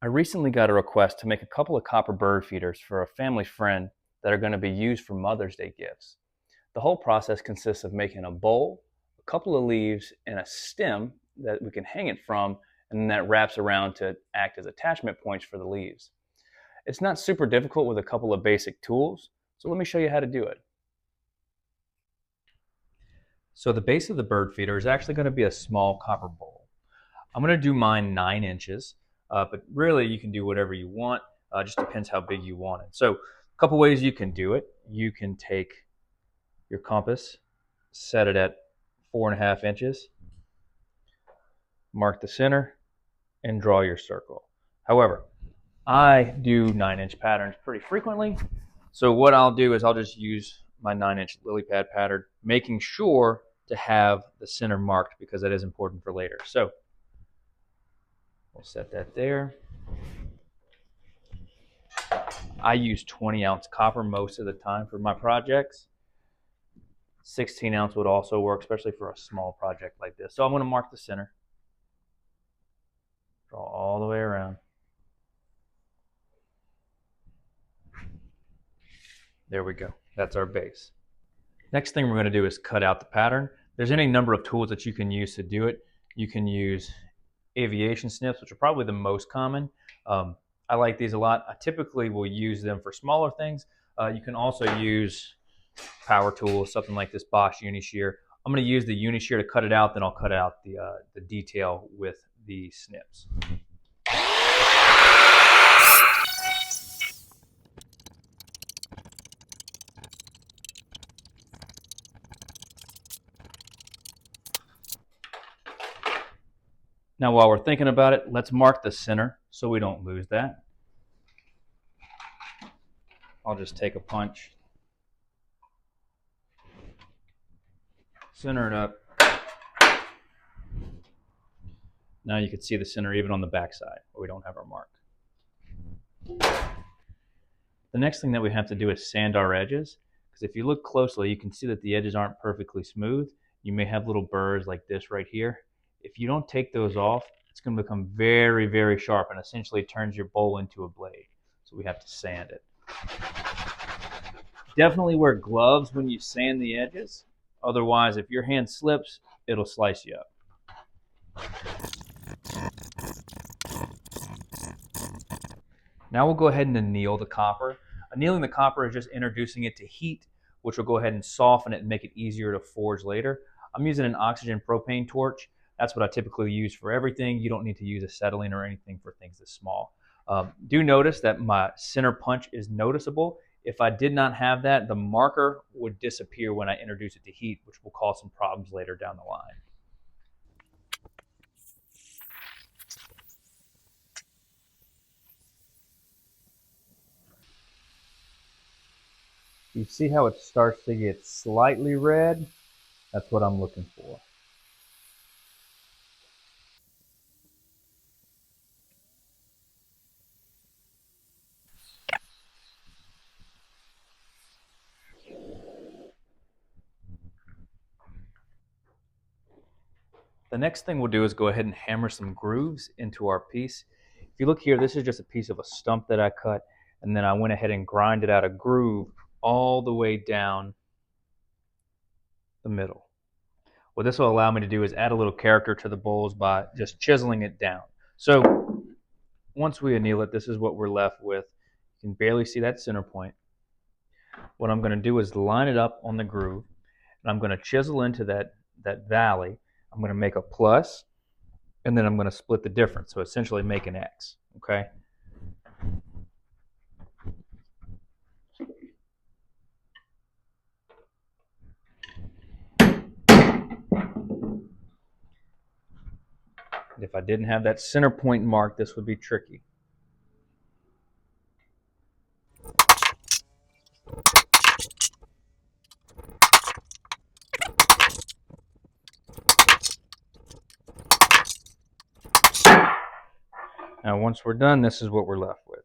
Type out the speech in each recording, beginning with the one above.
I recently got a request to make a couple of copper bird feeders for a family friend that are going to be used for Mother's Day gifts. The whole process consists of making a bowl, a couple of leaves, and a stem that we can hang it from, and then that wraps around to act as attachment points for the leaves. It's not super difficult with a couple of basic tools, so let me show you how to do it. So the base of the bird feeder is actually going to be a small copper bowl. I'm going to do mine 9 inches, but really you can do whatever you want. Just depends how big you want it. So a couple ways you can do it. You can take your compass, set it at 4.5 inches, mark the center, and draw your circle. However, I do 9-inch patterns pretty frequently, so what I'll do is I'll just use my 9-inch lily pad pattern, making sure to have the center marked because that is important for later. So we'll set that there. I use 20-ounce copper most of the time for my projects. 16-ounce would also work, especially for a small project like this. So I'm going to mark the center. Draw all the way around. There we go. That's our base. Next thing we're going to do is cut out the pattern. There's any number of tools that you can use to do it. You can use aviation snips, which are probably the most common. I like these a lot. I typically will use them for smaller things. You can also use power tools, something like this Bosch Unishear. I'm going to use the Unishear to cut it out, then I'll cut out the detail with the snips. Now while we're thinking about it, let's mark the center so we don't lose that. I'll just take a punch, center it up. Now you can see the center even on the back side where we don't have our mark. The next thing that we have to do is sand our edges, because if you look closely, you can see that the edges aren't perfectly smooth. You may have little burrs like this right here. If you don't take those off, it's going to become very, very sharp and essentially turns your bowl into a blade. So we have to sand it. Definitely wear gloves when you sand the edges. Otherwise, if your hand slips, it'll slice you up. Now we'll go ahead and anneal the copper. Annealing the copper is just introducing it to heat, which will go ahead and soften it and make it easier to forge later. I'm using an oxygen propane torch. That's what I typically use for everything. You don't need to use acetylene or anything for things this small. Do notice that my center punch is noticeable. If I did not have that, the marker would disappear when I introduce it to heat, which will cause some problems later down the line. You see how it starts to get slightly red? That's what I'm looking for. The next thing we'll do is go ahead and hammer some grooves into our piece. If you look here, this is just a piece of a stump that I cut, and then I went ahead and grinded out a groove all the way down the middle. What this will allow me to do is add a little character to the bowls by just chiseling it down. So once we anneal it, this is what we're left with. You can barely see that center point. What I'm going to do is line it up on the groove, and I'm going to chisel into that valley. I'm going to make a plus, and then I'm going to split the difference, so essentially make an X, okay? If I didn't have that center point marked, this would be tricky. Now once we're done, this is what we're left with.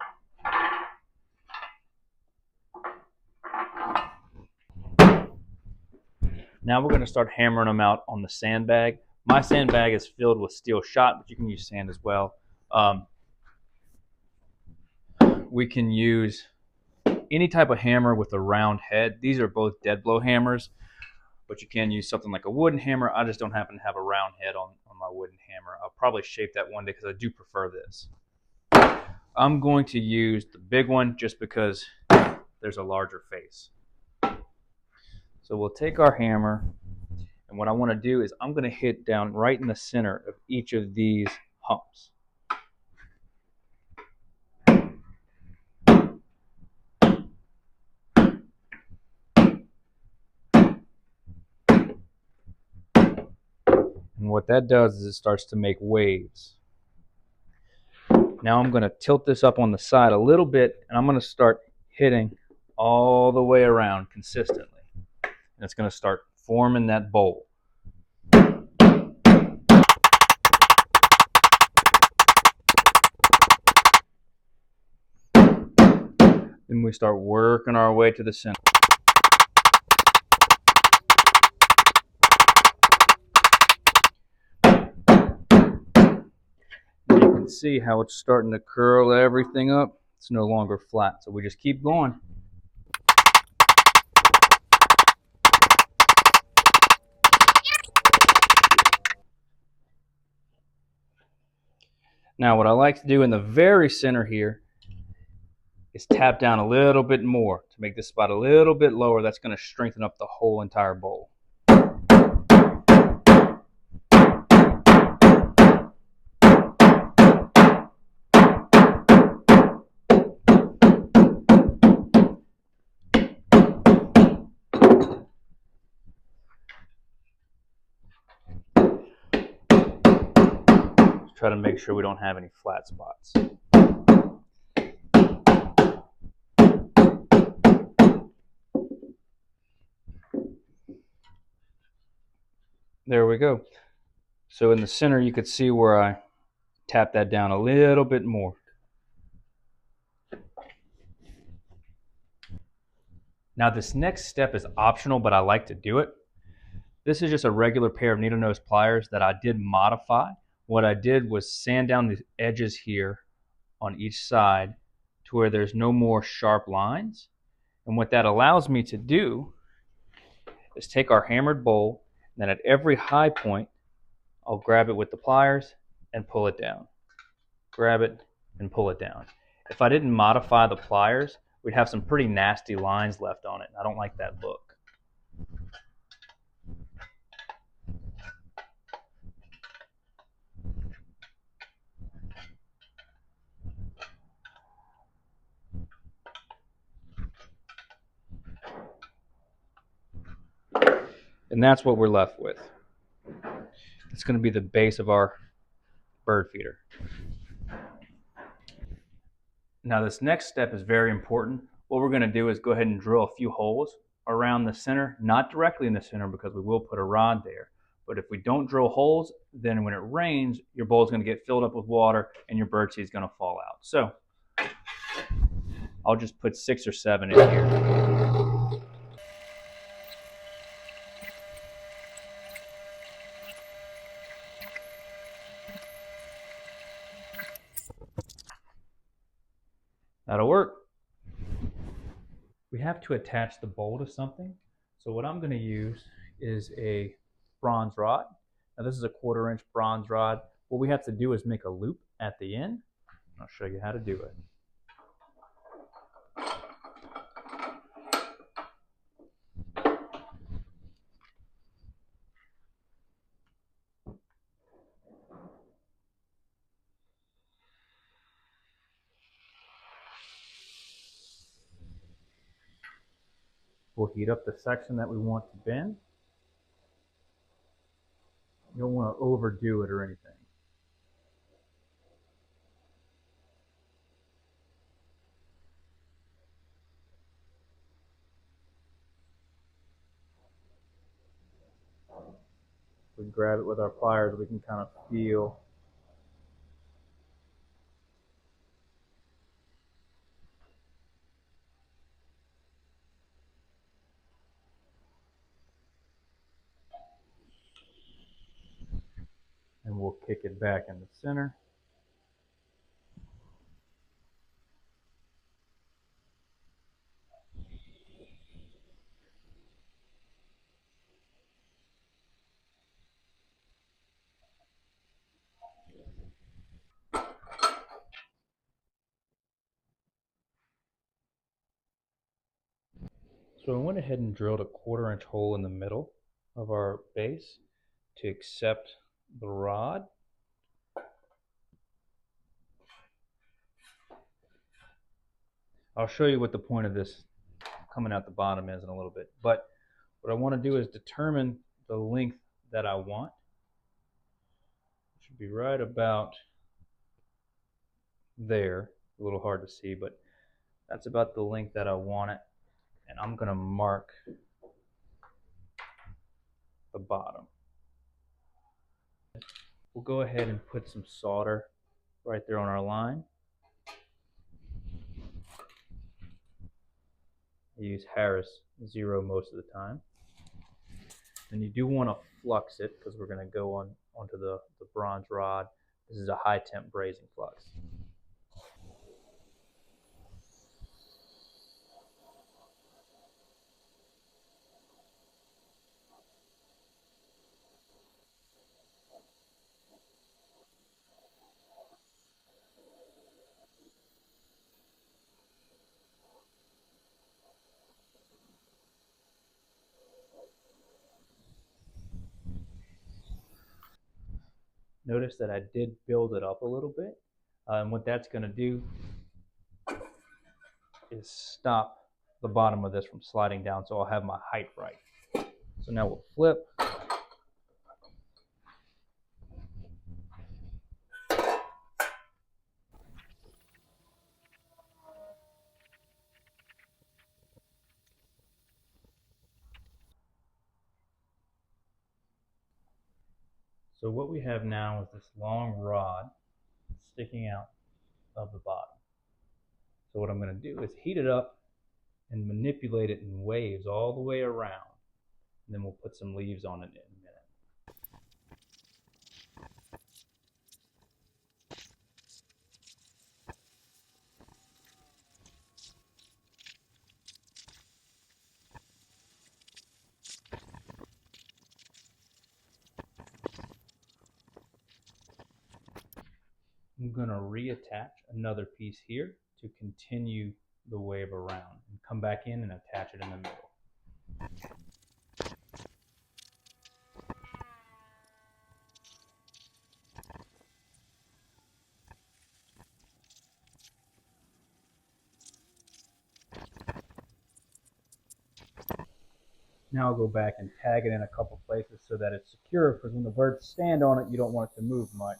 Now we're going to start hammering them out on the sandbag. My sandbag is filled with steel shot, but you can use sand as well. we can use any type of hammer with a round head. These are both dead blow hammers, but you can use something like a wooden hammer. I just don't happen to have a round head on my wooden hammer. I'll probably shape that one day because I do prefer this. I'm going to use the big one just because there's a larger face. So we'll take our hammer, and what I want to do is I'm going to hit down right in the center of each of these humps. And what that does is it starts to make waves. Now I'm going to tilt this up on the side a little bit, and I'm going to start hitting all the way around consistently. And it's going to start forming that bowl. Then we start working our way to the center. You can see how it's starting to curl everything up. It's no longer flat, so we just keep going. Now what I like to do in the very center here is tap down a little bit more to make this spot a little bit lower. That's going to strengthen up the whole entire bowl. Try to make sure we don't have any flat spots. There we go. So in the center you could see where I tap that down a little bit more. Now this next step is optional, but I like to do it. This is just a regular pair of needle nose pliers that I did modify. What I did was sand down the edges here on each side to where there's no more sharp lines. And what that allows me to do is take our hammered bowl, and then at every high point, I'll grab it with the pliers and pull it down. Grab it and pull it down. If I didn't modify the pliers, we'd have some pretty nasty lines left on it. I don't like that look. And that's what we're left with. It's going to be the base of our bird feeder. Now this next step is very important. What we're going to do is go ahead and drill a few holes around the center, not directly in the center because we will put a rod there. But if we don't drill holes, then when it rains, your bowl is going to get filled up with water and your bird seed is going to fall out. So I'll just put 6 or 7 in here. That'll work. We have to attach the bowl to something. So what I'm going to use is a bronze rod. Now this is a 1/4 inch bronze rod. What we have to do is make a loop at the end. I'll show you how to do it. We'll heat up the section that we want to bend. You don't want to overdo it or anything. We grab it with our pliers, we can kind of feel and we'll kick it back in the center. So I went ahead and drilled a 1/4 inch hole in the middle of our base to accept the rod. I'll show you what the point of this coming out the bottom is in a little bit. But what I want to do is determine the length that I want. It should be right about there. A little hard to see, but that's about the length that I want it. And I'm going to mark the bottom. We'll go ahead and put some solder right there on our line. I use Harris 0 most of the time. And you do want to flux it because we're going to go onto the bronze rod. This is a high temp brazing flux. Notice that I did build it up a little bit. And what that's going to do is stop the bottom of this from sliding down, so I'll have my height right. So now we'll flip. So what we have now is this long rod sticking out of the bottom. So what I'm going to do is heat it up and manipulate it in waves all the way around. And then we'll put some leaves on it in a minute. I'm going to reattach another piece here to continue the wave around and come back in and attach it in the middle. Now I'll go back and tag it in a couple places so that it's secure, because when the birds stand on it, you don't want it to move much.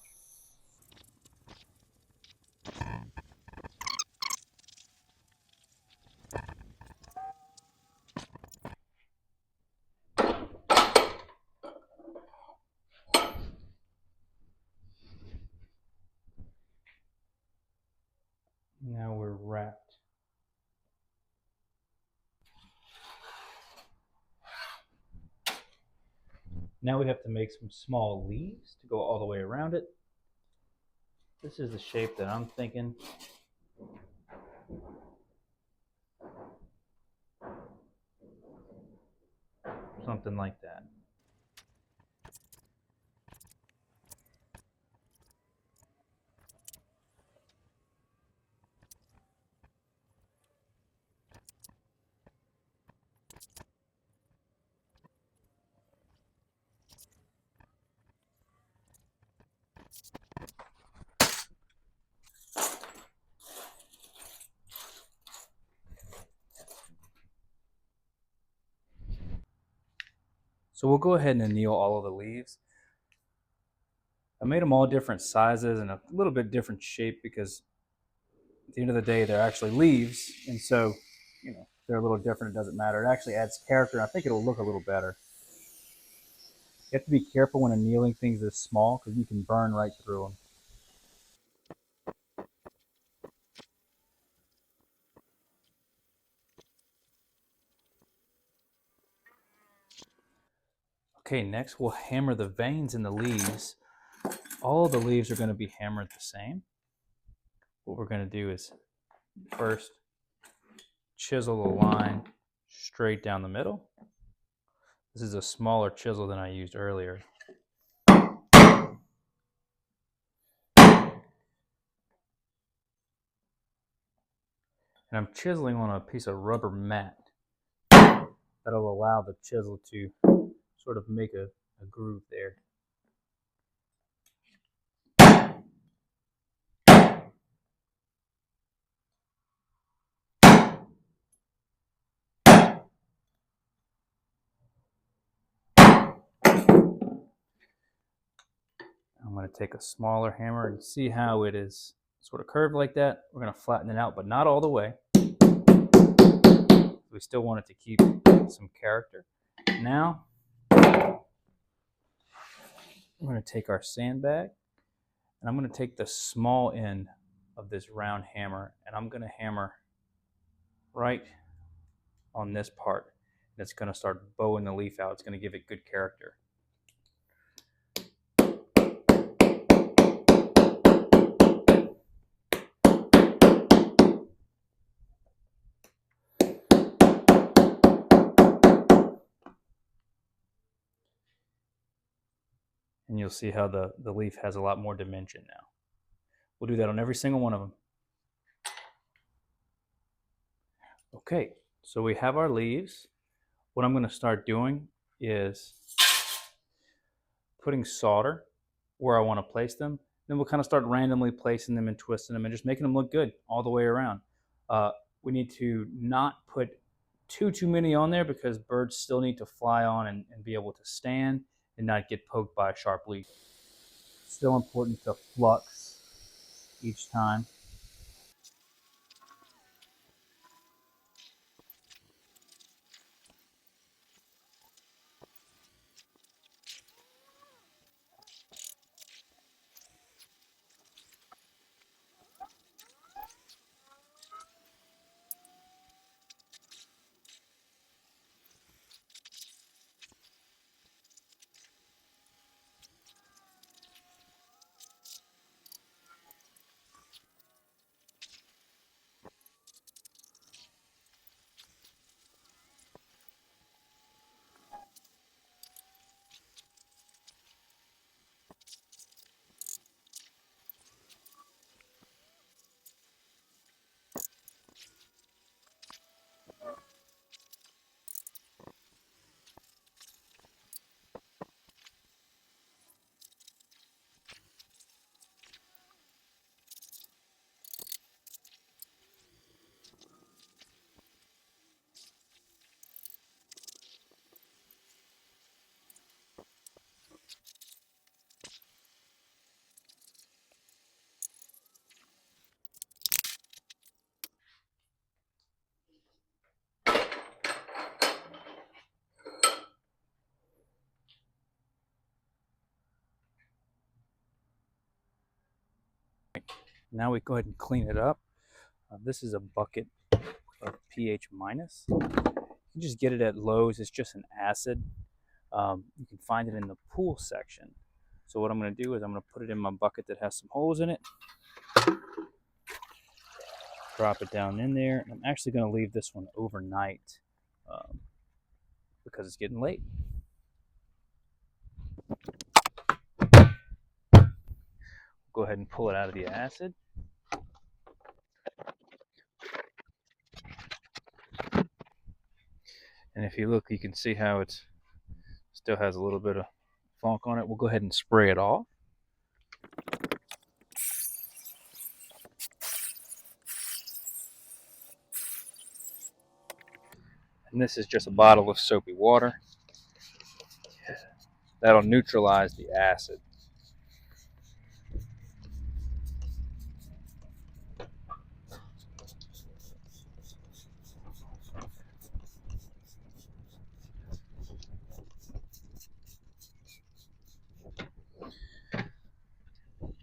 Now we're wrapped. Now we have to make some small leaves to go all the way around it. This is the shape that I'm thinking. Something like that. So we'll go ahead and anneal all of the leaves. I made them all different sizes and a little bit different shape because at the end of the day, they're actually leaves. And so, you know, they're a little different. It doesn't matter. It actually adds character. I think it'll look a little better. You have to be careful when annealing things this small because you can burn right through them. Okay, next we'll hammer the veins in the leaves. All of the leaves are going to be hammered the same. What we're going to do is first chisel a line straight down the middle. This is a smaller chisel than I used earlier. And I'm chiseling on a piece of rubber mat. That'll allow the chisel to sort of make a groove there. I'm going to take a smaller hammer and see how it is sort of curved like that. We're going to flatten it out, but not all the way. We still want it to keep some character. Now, I'm going to take our sandbag, and I'm going to take the small end of this round hammer, and I'm going to hammer right on this part. And it's going to start bowing the leaf out. It's going to give it good character. And you'll see how the leaf has a lot more dimension now. We'll do that on every single one of them. Okay, so we have our leaves. What I'm going to start doing is putting solder where I want to place them. Then we'll kind of start randomly placing them and twisting them and just making them look good all the way around. We need to not put too many on there because birds still need to fly on and be able to stand and not get poked by a sharp leaf. Still important to flux each time. Now we go ahead and clean it up. This is a bucket of pH minus. You can just get it at Lowe's. It's just an acid. You can find it in the pool section. So what I'm going to do is I'm going to put it in my bucket that has some holes in it. Drop it down in there. I'm actually going to leave this one overnight because it's getting late. Go ahead and pull it out of the acid. And if you look, you can see how it still has a little bit of funk on it. We'll go ahead and spray it off. And this is just a bottle of soapy water. That'll neutralize the acid.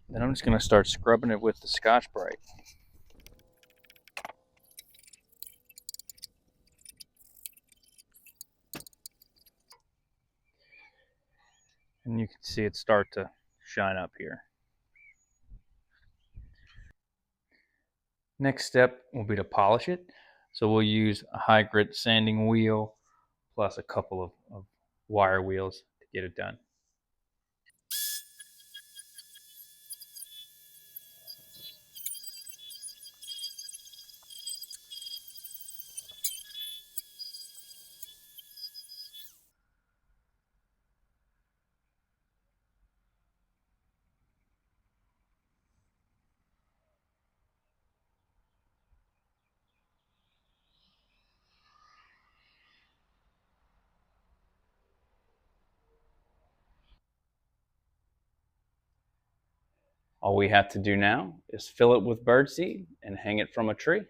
Then I'm just going to start scrubbing it with the Scotch-Brite. And you can see it start to shine up here. Next step will be to polish it. So we'll use a high grit sanding wheel plus a couple of wire wheels to get it done. All we have to do now is fill it with birdseed and hang it from a tree.